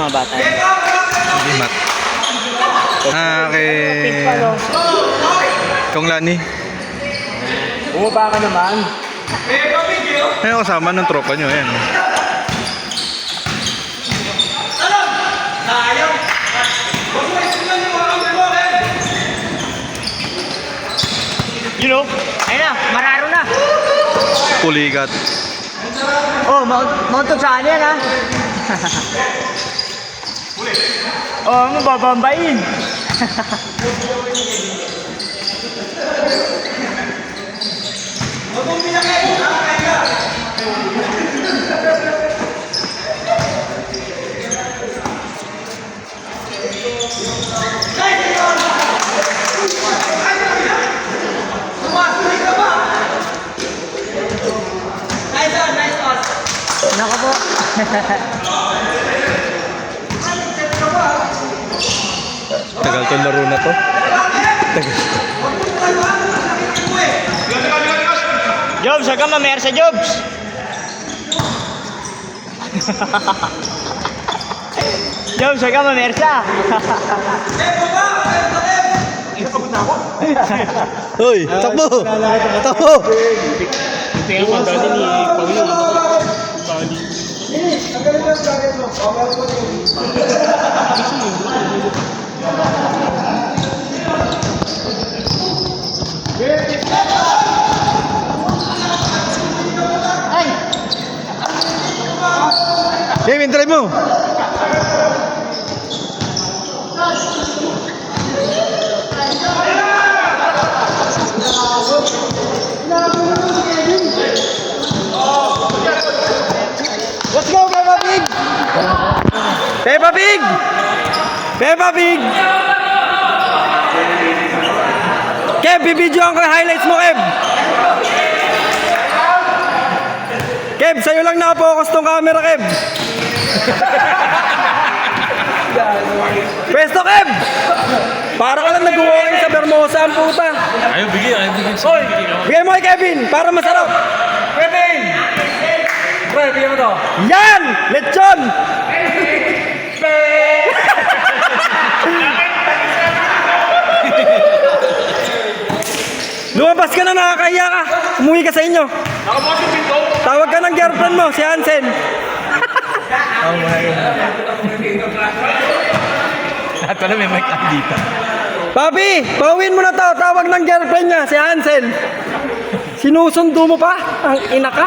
mga bata. Limat. Kay... Kong Lani. Bumaba ka naman. Ayun, kasama ng tropa nyo, ayan. You know? Ayun na, mararo na. Puligat. Oh, Mount saan yan ha? Oh, mababambayin. Nako po. Tagal to laro na to. Tagal. Jobs, huwag kang mamersa, Jobs. Jobs, huwag kang mamersa. Hoy, takbo! Takbo! Tingnan mo, dali ni Paulo. Dali. Ay! Kevin, try mo! Let's go, Peppa Pig! Peppa Pig! Peppa Pig! Kev, bibidyoan ko yung highlights mo, Kev! Kev, sa'yo lang nakapokus tong camera, Kev! Pwesto, Kev! Para ka lang nag-walking sa Bermosa, ang puta! Ayaw, bigyan. Oy! Bigyan mo kay Kevin, para masarap! Kevin! Pre, bigyan mo to. Yan! Lechon! Lumabas ka na, nakakahiya ka. Umuwi ka sa inyo. Nakabukas yung pinto. Tawag ka ng girlfriend mo, si Hansen. Oh my God. Lahat pala may mic lang dito. Papi, pauwiin mo na to. Tawag ng girlfriend niya, si Hansen. Sinusundo mo pa? Ang ina ka.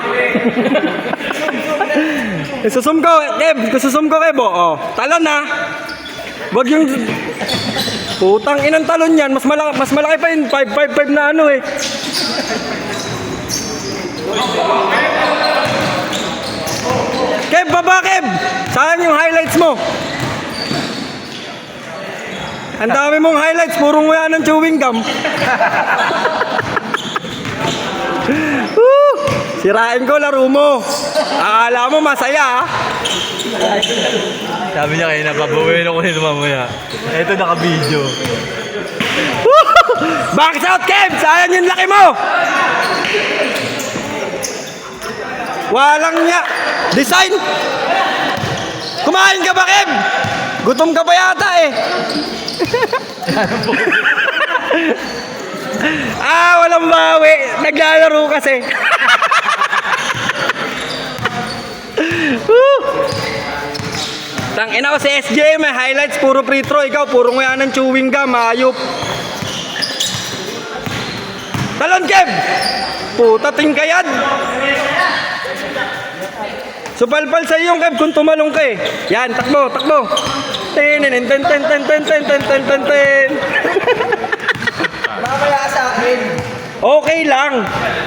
Isusum ko, Kev. Isusum ko, Kev. Oh, talon na. Wag yung... Putang inang talon yan. Mas malaki pa yun. 555 na ano eh. Kev, baba, Kev. Saan yung highlights mo? Ang dami mong highlights. Purong wala ng chewing gum. Sirain ko laro mo. Akala mo masaya, ha? Sabi niya kayo na, pabawiin ako nito mamaya. Ito naka-video. Box out, Kev! Sayang yung laki mo! Walang niya. Design! Kumain ka ba, Kev? Gutom ka pa yata, eh. Walang bawi. Naglalaro kasi. Tangina ko si SJ, may highlights, puro free throw. Ikaw, puro nguya ng chewing gum, ayop. Talon, Kev! Puta, tingkayad. Supalpal sa iyo, Kev, kung tumalong ka eh. Yan, takbo, takbo. Ten. Mamaya sa akin. Okay lang.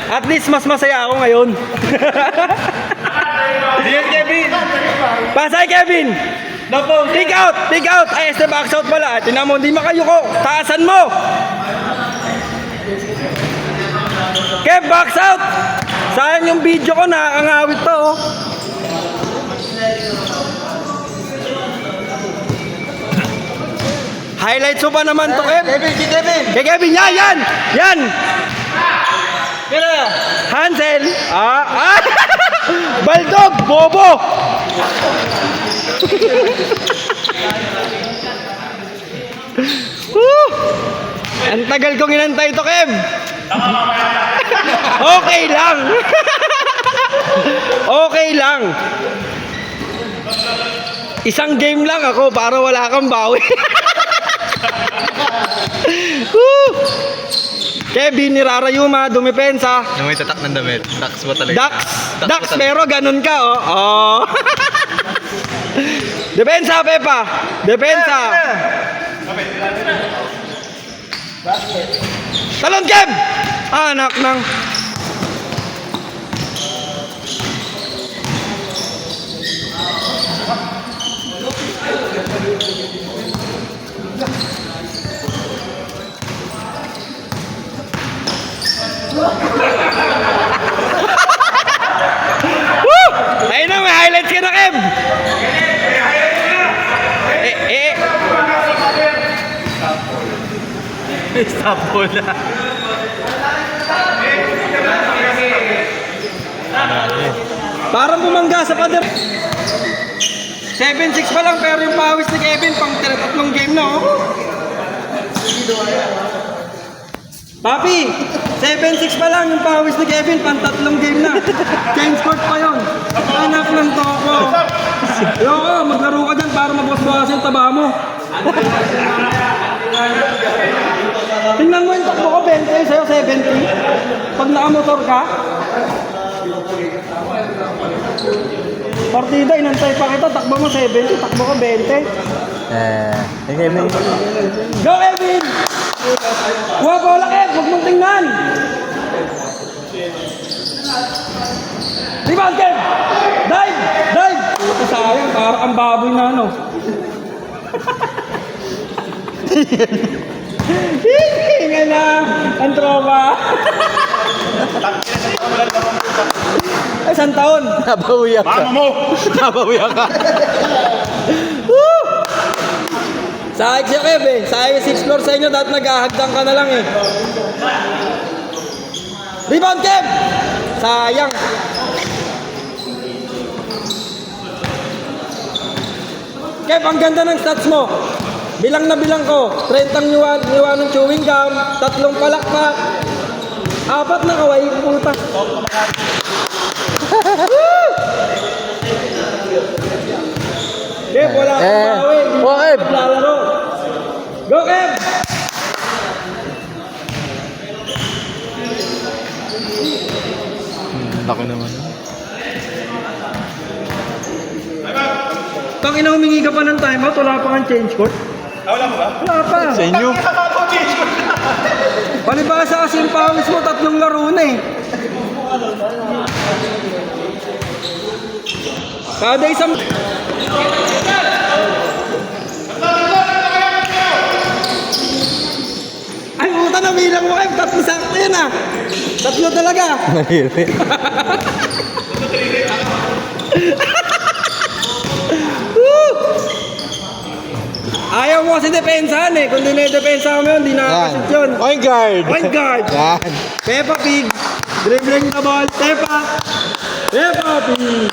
At least mas masaya ako ngayon. Diyan, Kevin! Pasay, Kevin! Pick out! Pick out! Ay, este box out pala. Tinan mo, hindi makayuko. Taasan mo! Kev, box out! Sayang yung video ko, nakakangawit pa, oh. Highlights mo pa naman to, Kev. Kevin, si Kevin. Kay Kevin, yan, yan! Yan! Kira. Hansel! Baldog! Bobo! Woo! Ang tagal kong inantay to, Kev. Okay lang. Okay lang. Isang game lang ako para wala kang bawi. Woo! Kevin, nirarayuma, dumipensa. Na may tatak ng damit. Dax ba talaga? Dax, Dax, pero ganun ka, oh. Oh. Depensa, Pepa. Depensa. Talon, Kev! Anak ng... Woo! Ayun na, may highlights ka na, Kev! Stop po na. Parang bumangga sa pader. 7-6 pa lang, pero yung pawis ni Kevin, pang tatlong game na, oh. Papi, 7-6 pa lang yung pawis ni Kevin, pang tatlong game na. Change court pa yun. Anak ng toko. Yoko, maglaro ka dyan para mabos-bawasan yung taba mo. Tingnan mo yung takbo ko, 20, sa'yo 70. Pag nakamotor ka, partida, inantay pa kita, takbo mo 70, takbo ko 20. Kevin. Go, Kevin! Kuha bola, Kev! Huwag mong tingnan! Rebound, Kev! Dive! Dive! Ito sayang, parang ang baboy na ano. Hinga na! Ang tropa! Ay, isang taon! Nabawiyak ka. Nabawiyak ka. Woo! Sahig siya, Kev, eh. Sahig 6 floor sa inyo, dahil naghahagdang ka na lang, eh. Rebound, Kev! Sayang. Kev, ang ganda ng stats mo. Bilang na bilang ko. 30 ang niwa ng chewing gum, 3 palakpak, 4 na kaway, puta. Woo! Kev, wala kang bawi. Oh, Kev. Lalaro. Go, Kev! Laki naman. Pag humingi ka pa ng timeout, wala pa kang change court? Wala pa ba? Wala pa. Sa inyo? Palibasa kasi yung pawis mo, 3 laro na, eh. Kada isang... Ay, puta na, bilang mo kayo. 3 sakto yan, ah. 3 talaga. Woo! Ayaw mo kasi depensahan, eh. Kung dine-depensahan mo yun, di nakakasip yun. Point guard. Point guard. Yan. Peppa Pig. Dribbling the ball. Peppa. Peppa Pig.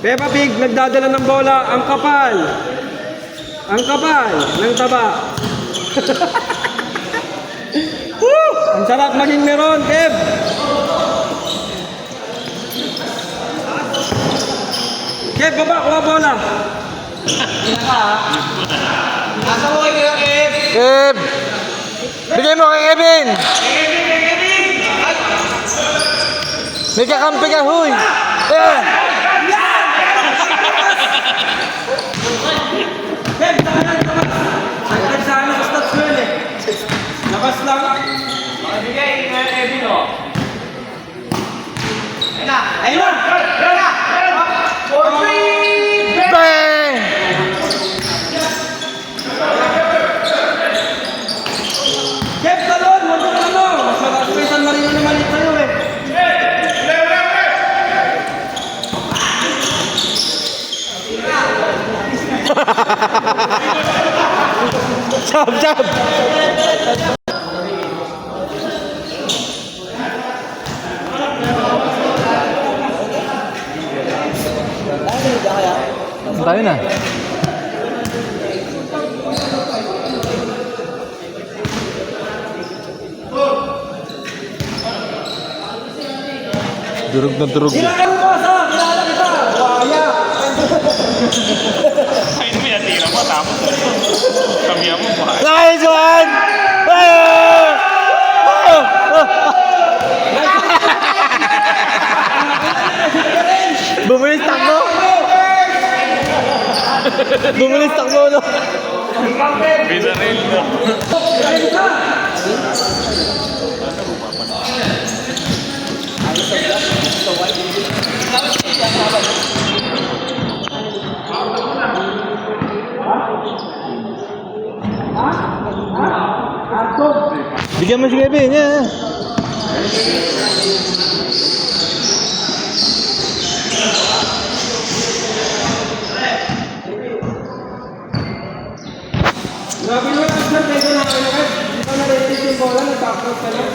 Peppa Pig, nagdadala ng bola. Ang kapal. Ang kapal ng taba. Woo! Ang sarap maging meron, Kev. Kev, baba, kuha bola. Nasa mo kayo, Kev. Kev! Bigay mo kay Kevin! May kakampi ka, huy! Eh! Kev, tahanan, labas. Sagdag sana sa stats mo yun, eh. Labas lang. Makabigay, Kevin, oh. Ayun na! Ayun na! Ayun na! Bang! Kev, talon! Huwag kang ano! Mas mataas pa isang marino na malit sa'yo, eh. Chop, chop! Durog na durog. Kailangan mo sa! Kilala kita! Waya! Ay, may natira mo, tapos kami mo ba? Nice one! Ah! Bumilis takbo! Bumilis takbo, no? Binaril mo. Bigyan mo si Kevin, yan. Grabe naman ang sir, medyo na kayo guys. Hindi ka na-retis yung bola, nag-backroad ka lang.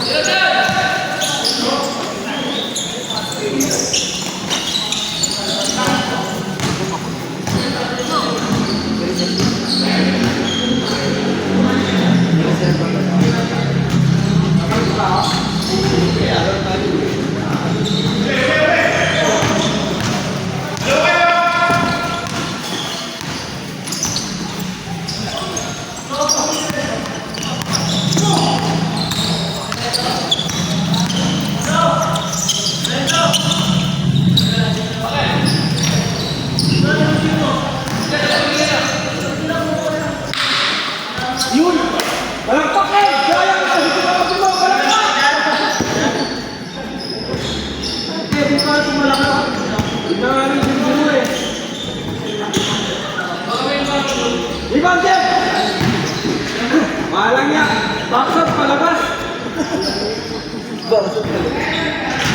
Yun! Balakpak eh! Kaya nga! Hindi ko kapag mo! Balakpak! Kevin ka ito malakpak. Hindi na nga rin siguro eh. Rebound, Jeff! Mahalang niya! Backside palabas! Backside palabas.